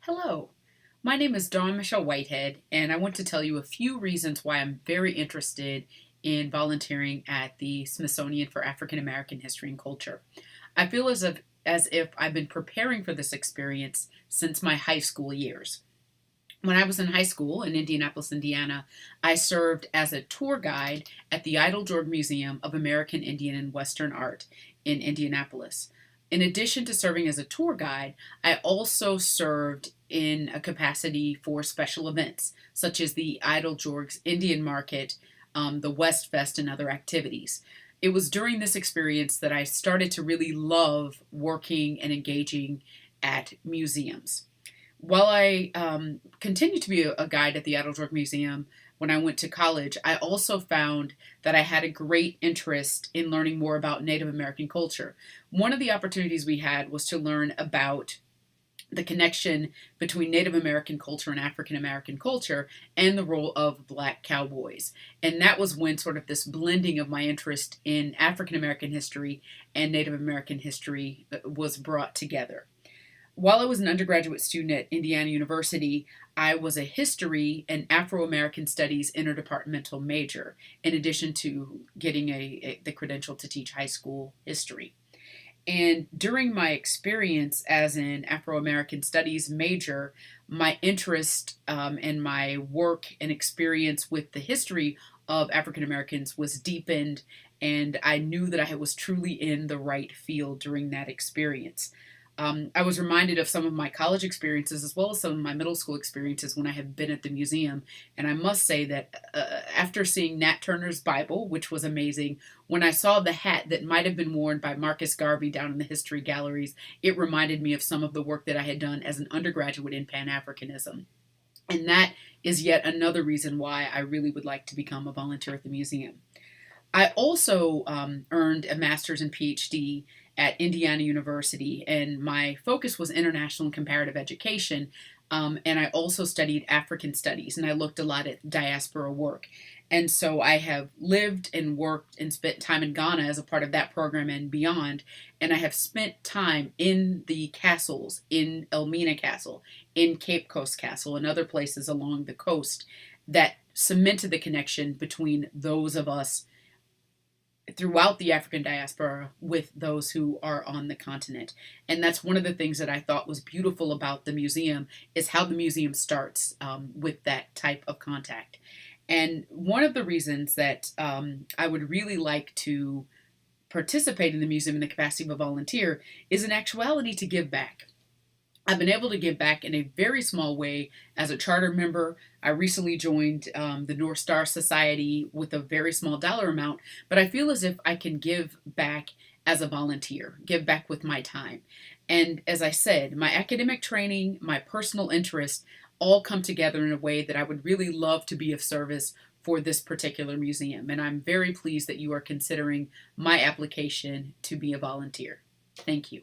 Hello, my name is Dawn Michelle Whitehead, and I want to tell you a few reasons why I'm very interested in volunteering at the Smithsonian for African American History and Culture. I feel as if I've been preparing for this experience since my high school years. When I was in high school in Indianapolis, Indiana, I served as a tour guide at the Idle Museum of American Indian and Western Art in Indianapolis. In addition to serving as a tour guide, I also served in a capacity for special events, such as the Idle Indian Market, the West Fest, and other activities. It was during this experience that I started to really love working and engaging at museums. While I continued to be a guide at the Idle Museum when I went to college, I also found that I had a great interest in learning more about Native American culture. One of the opportunities we had was to learn about the connection between Native American culture and African American culture and the role of Black cowboys. And that was when sort of this blending of my interest in African American history and Native American history was brought together. While I was an undergraduate student at Indiana University, I was a history and Afro American studies interdepartmental major, in addition to getting the credential to teach high school history. And during my experience as an Afro American Studies major, my interest and my work and experience with the history of African Americans was deepened, and I knew that I was truly in the right field during that experience. I was reminded of some of my college experiences as well as some of my middle school experiences when I had been at the museum. And I must say that after seeing Nat Turner's Bible, which was amazing, when I saw the hat that might have been worn by Marcus Garvey down in the history galleries, it reminded me of some of the work that I had done as an undergraduate in Pan Africanism. And that is yet another reason why I really would like to become a volunteer at the museum. I also earned a master's and PhD at Indiana University, and my focus was international and comparative education. And I also studied African studies, and I looked a lot at diaspora work. And so I have lived and worked and spent time in Ghana as a part of that program and beyond. And I have spent time in the castles, in Elmina Castle, in Cape Coast Castle, and other places along the coast that cemented the connection between those of us throughout the African diaspora with those who are on the continent. And that's one of the things that I thought was beautiful about the museum is how the museum starts with that type of contact. And one of the reasons that I would really like to participate in the museum in the capacity of a volunteer is in actuality to give back. I've been able to give back in a very small way as a charter member. I recently joined the North Star Society with a very small dollar amount, but I feel as if I can give back as a volunteer, give back with my time. And as I said, my academic training, my personal interest all come together in a way that I would really love to be of service for this particular museum. And I'm very pleased that you are considering my application to be a volunteer. Thank you.